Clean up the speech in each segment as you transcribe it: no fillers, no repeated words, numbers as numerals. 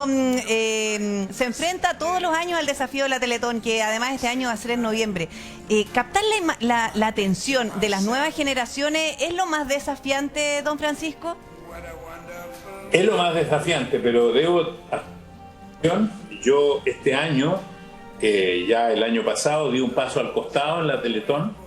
Se enfrenta todos los años al desafío de la Teletón, que además este año va a ser en noviembre. Captar la atención de las nuevas generaciones es lo más desafiante, don Francisco. Es lo más desafiante, pero yo este año, ya el año pasado, di un paso al costado en la Teletón,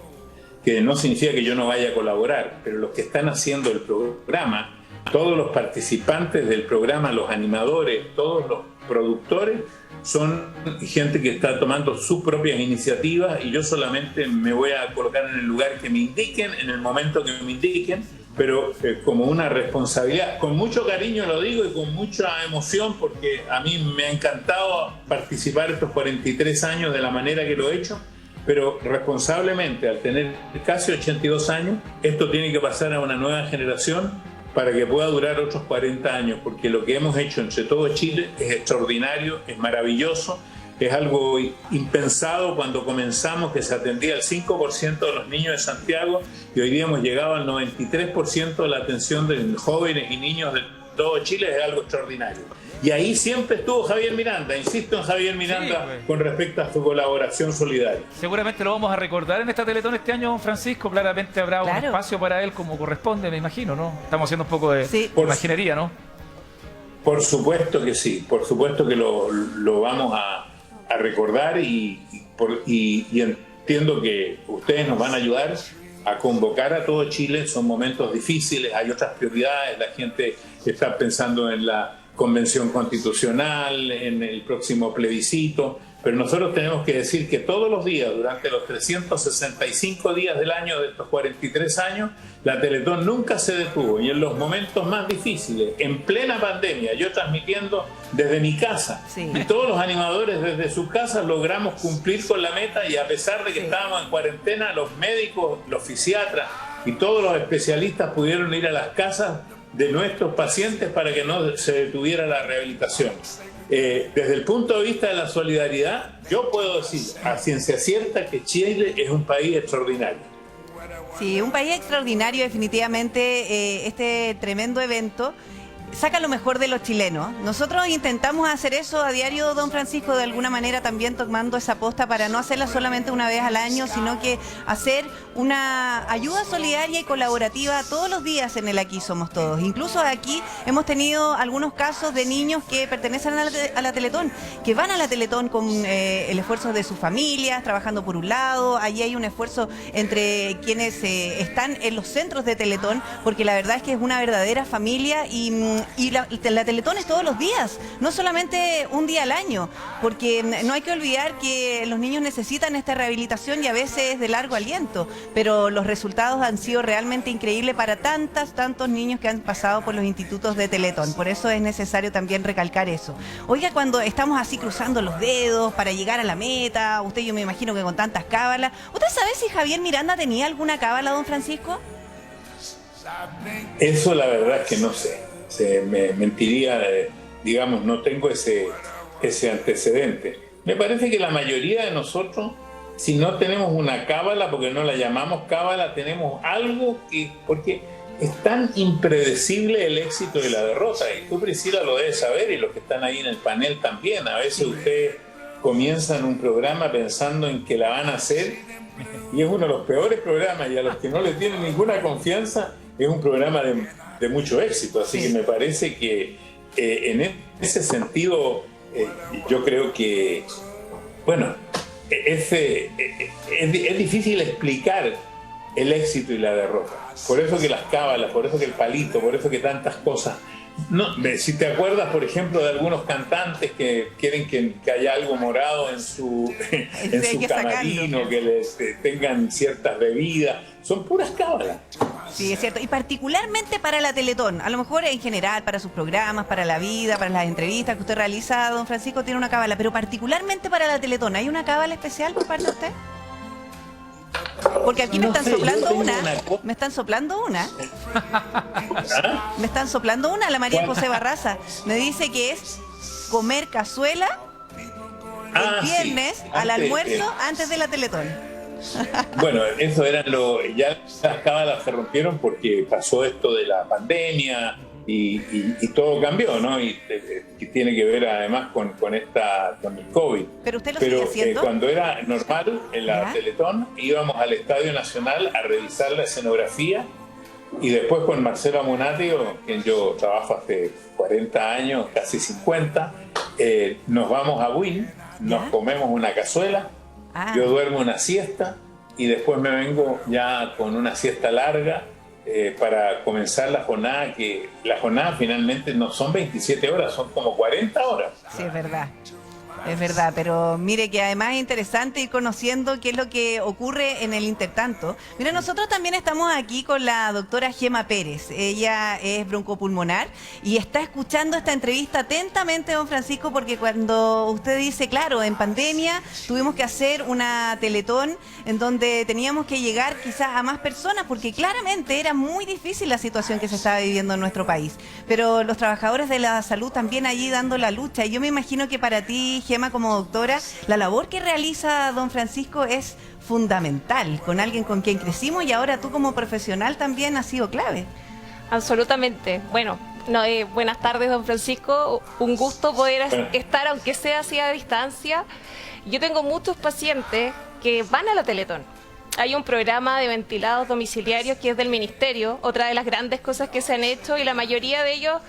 que no significa que yo no vaya a colaborar, pero los que están haciendo el programa, todos los participantes del programa, los animadores, todos los productores, son gente que está tomando sus propias iniciativas y yo solamente me voy a colocar en el lugar que me indiquen, en el momento que me indiquen, pero como una responsabilidad, con mucho cariño lo digo y con mucha emoción, porque a mí me ha encantado participar estos 43 años de la manera que lo he hecho, pero responsablemente, al tener casi 82 años, esto tiene que pasar a una nueva generación para que pueda durar otros 40 años, porque lo que hemos hecho entre todo Chile es extraordinario, es maravilloso, es algo impensado cuando comenzamos, que se atendía al 5% de los niños de Santiago y hoy día hemos llegado al 93% de la atención de jóvenes y niños de todo Chile, es algo extraordinario. Y ahí siempre estuvo Javier Miranda, insisto en Javier Miranda, sí, con respecto a su colaboración solidaria. Seguramente lo vamos a recordar en esta Teletón este año, don Francisco. Claramente habrá un espacio para él como corresponde, me imagino, ¿no? Estamos haciendo un poco de imaginería, ¿no? Por supuesto que sí, por supuesto que lo vamos a recordar y entiendo que ustedes nos van a ayudar a convocar a todo Chile. Son momentos difíciles, hay otras prioridades, la gente está pensando en la Convención Constitucional, en el próximo plebiscito, pero nosotros tenemos que decir que todos los días, durante los 365 días del año de estos 43 años, la Teletón nunca se detuvo, y en los momentos más difíciles, en plena pandemia, yo transmitiendo desde mi casa, y todos los animadores desde sus casas logramos cumplir con la meta, y a pesar de que estábamos en cuarentena, los médicos, los fisiatras y todos los especialistas pudieron ir a las casas de nuestros pacientes para que no se detuviera la rehabilitación. Desde el punto de vista de la solidaridad, yo puedo decir a ciencia cierta que Chile es un país extraordinario. Sí, un país extraordinario, definitivamente. Este tremendo evento saca lo mejor de los chilenos. Nosotros intentamos hacer eso a diario, don Francisco, de alguna manera también tomando esa posta para no hacerla solamente una vez al año, sino que hacer una ayuda solidaria y colaborativa todos los días en el Aquí Somos Todos. Incluso aquí hemos tenido algunos casos de niños que pertenecen a la Teletón, que van a la Teletón con el esfuerzo de sus familias, trabajando por un lado. Allí hay un esfuerzo entre quienes están en los centros de Teletón, porque la verdad es que es una verdadera familia y la Teletón es todos los días, no solamente un día al año, porque no hay que olvidar que los niños necesitan esta rehabilitación y a veces es de largo aliento, pero los resultados han sido realmente increíbles para tantos niños que han pasado por los institutos de Teletón. Por eso es necesario también recalcar eso. Oiga, cuando estamos así cruzando los dedos para llegar a la meta, usted, yo me imagino que con tantas cábalas, ¿usted sabe si Javier Miranda tenía alguna cábala, don Francisco? Eso la verdad es que no sé. Me mentiría, digamos, no tengo ese antecedente. Me parece que la mayoría de nosotros, si no tenemos una cábala, porque no la llamamos cábala, tenemos algo porque es tan impredecible el éxito y la derrota. Y tú, Priscila, lo debes saber, y los que están ahí en el panel también. A veces ustedes comienzan un programa pensando en que la van a hacer, y es uno de los peores programas, y a los que no le tienen ninguna confianza, es un programa de mucho éxito, así que me parece que en ese sentido yo creo que, bueno, es difícil explicar el éxito y la derrota. Por eso que las cábalas, por eso que el palito, por eso que tantas cosas. No, si te acuerdas, por ejemplo, de algunos cantantes que quieren que haya algo morado en su camerino, que les tengan ciertas bebidas, son puras cábalas. Sí, es cierto. Y particularmente para la Teletón, a lo mejor en general, para sus programas, para la vida, para las entrevistas que usted realiza, don Francisco, tiene una cábala, pero particularmente para la Teletón, ¿hay una cábala especial por parte de usted? Porque aquí me están soplando una. Me están soplando una. Me están soplando una, la María José Barraza. Me dice que es comer cazuela el viernes al almuerzo antes de la Teletón. Bueno, eso eran ya las cábalas se rompieron porque pasó esto de la pandemia, y todo cambió, ¿no? Y tiene que ver además con el COVID. ¿Pero usted lo sigue haciendo? Cuando era normal, en la Teletón, íbamos al Estadio Nacional a revisar la escenografía, y después con Marcelo Amunati, con quien yo trabajo hace 40 años, casi 50, nos vamos a Buin, nos comemos una cazuela, yo duermo una siesta, y después me vengo ya con una siesta larga, para comenzar la jornada, que la jornada finalmente no son 27 horas, son como 40 horas. Sí, es verdad, pero mire que además es interesante ir conociendo qué es lo que ocurre en el intertanto. Mira, nosotros también estamos aquí con la doctora Gema Pérez. Ella es broncopulmonar y está escuchando esta entrevista atentamente, don Francisco, porque cuando usted dice, claro, en pandemia tuvimos que hacer una teletón en donde teníamos que llegar quizás a más personas, porque claramente era muy difícil la situación que se estaba viviendo en nuestro país. Pero los trabajadores de la salud también allí dando la lucha. Y yo me imagino que para ti, Gema, como doctora, la labor que realiza don Francisco es fundamental, con alguien con quien crecimos, y ahora tú como profesional también has sido clave. Absolutamente. Bueno, buenas tardes, don Francisco. Un gusto poder estar, aunque sea así a distancia. Yo tengo muchos pacientes que van a la Teletón. Hay un programa de ventilados domiciliarios que es del Ministerio, otra de las grandes cosas que se han hecho, y la mayoría de ellos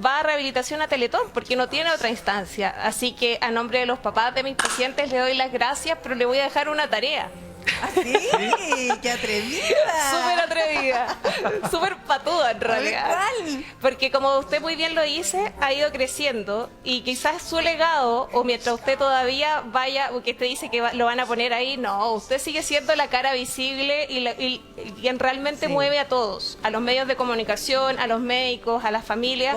va a rehabilitación a Teletón porque no tiene otra instancia. Así que a nombre de los papás de mis pacientes le doy las gracias, pero le voy a dejar una tarea. ¿Ah, sí? ¡Qué atrevida! Súper atrevida, súper patuda en realidad. ¿Cuál? Porque como usted muy bien lo dice, ha ido creciendo, y quizás su legado, o mientras usted todavía vaya, porque usted dice que lo van a poner ahí, no, usted sigue siendo la cara visible y quien realmente mueve a todos, a los medios de comunicación, a los médicos, a las familias.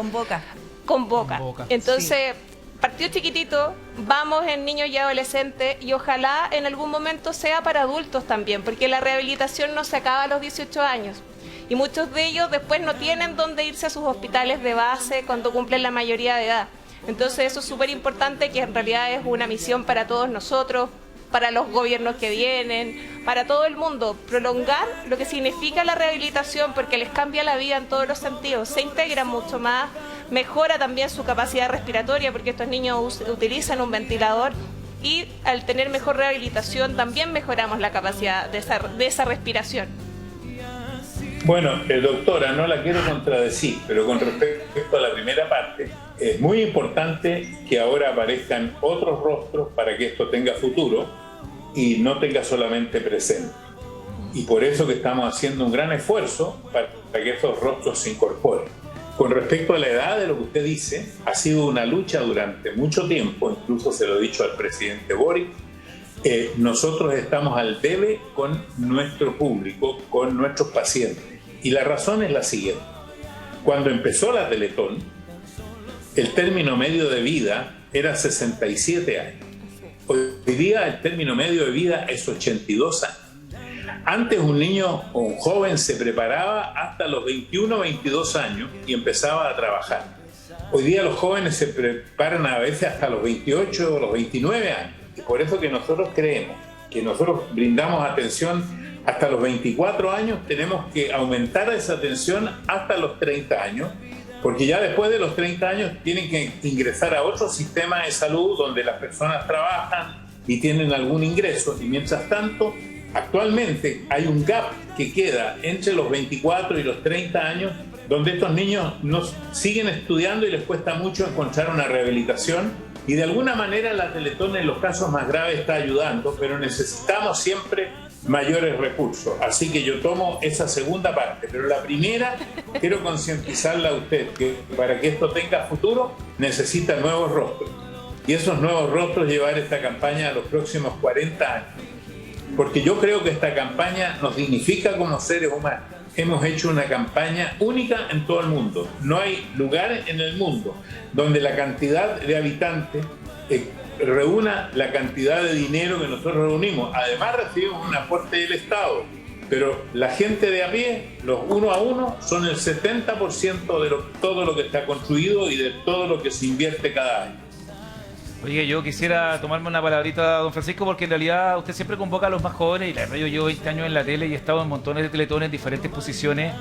Convoca. Entonces, partió chiquitito, vamos en niños y adolescentes, y ojalá en algún momento sea para adultos también, porque la rehabilitación no se acaba a los 18 años. Y muchos de ellos después no tienen dónde irse a sus hospitales de base cuando cumplen la mayoría de edad. Entonces eso es súper importante, que en realidad es una misión para todos nosotros, para los gobiernos que vienen, para todo el mundo, prolongar lo que significa la rehabilitación, porque les cambia la vida en todos los sentidos, se integran mucho más, mejora también su capacidad respiratoria, porque estos niños utilizan un ventilador, y al tener mejor rehabilitación también mejoramos la capacidad de esa respiración. Bueno, doctora, no la quiero contradecir, pero con respecto a la primera parte, es muy importante que ahora aparezcan otros rostros para que esto tenga futuro y no tenga solamente presente. Y por eso que estamos haciendo un gran esfuerzo para que estos rostros se incorporen. Con respecto a la edad de lo que usted dice, ha sido una lucha durante mucho tiempo, incluso se lo he dicho al presidente Boric. Nosotros estamos al debe con nuestro público, con nuestros pacientes. Y la razón es la siguiente. Cuando empezó la Teletón, el término medio de vida era 67 años. Hoy día el término medio de vida es 82 años. Antes un niño o un joven se preparaba hasta los 21 o 22 años y empezaba a trabajar. Hoy día los jóvenes se preparan a veces hasta los 28 o los 29 años. Y por eso que nosotros creemos que nosotros brindamos atención hasta los 24 años, tenemos que aumentar esa atención hasta los 30 años, porque ya después de los 30 años tienen que ingresar a otro sistema de salud donde las personas trabajan y tienen algún ingreso. Y mientras tanto, actualmente hay un gap que queda entre los 24 y los 30 años, donde estos niños siguen estudiando y les cuesta mucho encontrar una rehabilitación. Y de alguna manera la Teletón en los casos más graves está ayudando, pero necesitamos siempre mayores recursos. Así que yo tomo esa segunda parte, pero la primera quiero concientizarla a usted que para que esto tenga futuro necesita nuevos rostros. Y esos nuevos rostros llevar esta campaña a los próximos 40 años. Porque yo creo que esta campaña nos dignifica como seres humanos. Hemos hecho una campaña única en todo el mundo. No hay lugar en el mundo donde la cantidad de habitantes reúna la cantidad de dinero que nosotros reunimos. Además recibimos un aporte del Estado, pero la gente de a pie, los uno a uno, son el 70% de todo lo que está construido y de todo lo que se invierte cada año. Oye, yo quisiera tomarme una palabrita, don Francisco, porque en realidad usted siempre convoca a los más jóvenes, y la verdad yo llevo 20 años en la tele y he estado en montones de teletones en diferentes posiciones.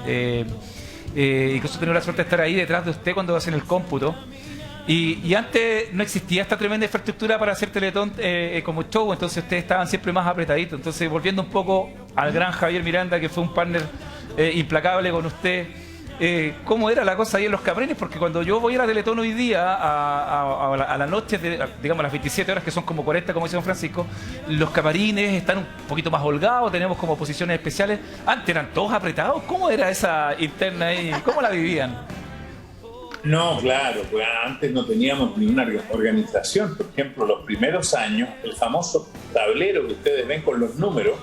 incluso he tenido la suerte de estar ahí detrás de usted cuando hacen el cómputo. Y antes no existía esta tremenda infraestructura para hacer Teletón como show, entonces ustedes estaban siempre más apretaditos. Entonces, volviendo un poco al gran Javier Miranda, que fue un partner implacable con usted, ¿cómo era la cosa ahí en los camarines? Porque cuando yo voy a la Teletón hoy día, a la noche, digamos las 27 horas, que son como 40, como dice don Francisco, los camarines están un poquito más holgados, tenemos como posiciones especiales. Antes eran todos apretados. ¿Cómo era esa interna ahí? ¿Cómo la vivían? No, claro, pues antes no teníamos ni una organización. Por ejemplo, los primeros años, el famoso tablero que ustedes ven con los números,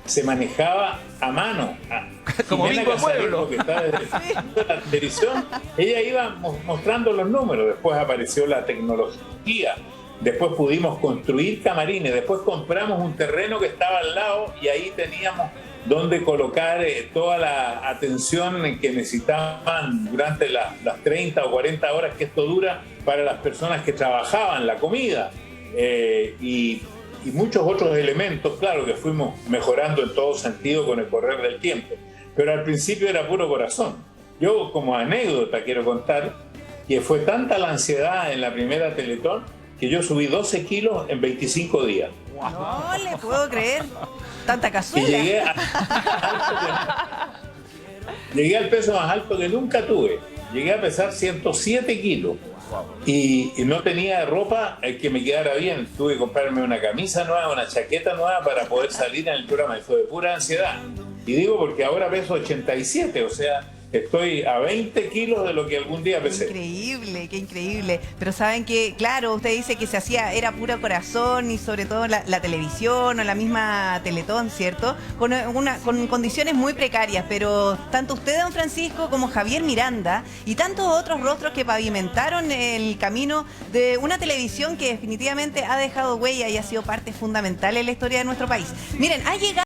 se manejaba a mano. Como bingo de pueblo. Que está desde la televisión, ella iba mostrando los números. Después apareció la tecnología. Después pudimos construir camarines. Después compramos un terreno que estaba al lado y ahí teníamos donde colocar toda la atención que necesitaban durante las 30 o 40 horas que esto dura para las personas que trabajaban, la comida y muchos otros elementos, claro, que fuimos mejorando en todo sentido con el correr del tiempo. Pero al principio era puro corazón. Yo, como anécdota, quiero contar que fue tanta la ansiedad en la primera Teletón que yo subí 12 kilos en 25 días. No le puedo creer. Tanta cazuela. Y llegué al peso más alto que nunca tuve. Llegué a pesar 107 kilos. Y no tenía ropa que me quedara bien. Tuve que comprarme una camisa nueva, una chaqueta nueva para poder salir en el programa. Y fue de pura ansiedad. Y digo porque ahora peso 87, o sea, estoy a 20 kilos de lo que algún día pesé. Qué increíble, qué increíble. Pero saben que, claro, usted dice que se hacía, era puro corazón y sobre todo la televisión o la misma Teletón, ¿cierto? Con condiciones muy precarias, pero tanto usted, don Francisco, como Javier Miranda y tantos otros rostros que pavimentaron el camino de una televisión que definitivamente ha dejado huella y ha sido parte fundamental en la historia de nuestro país. Miren, ha llegado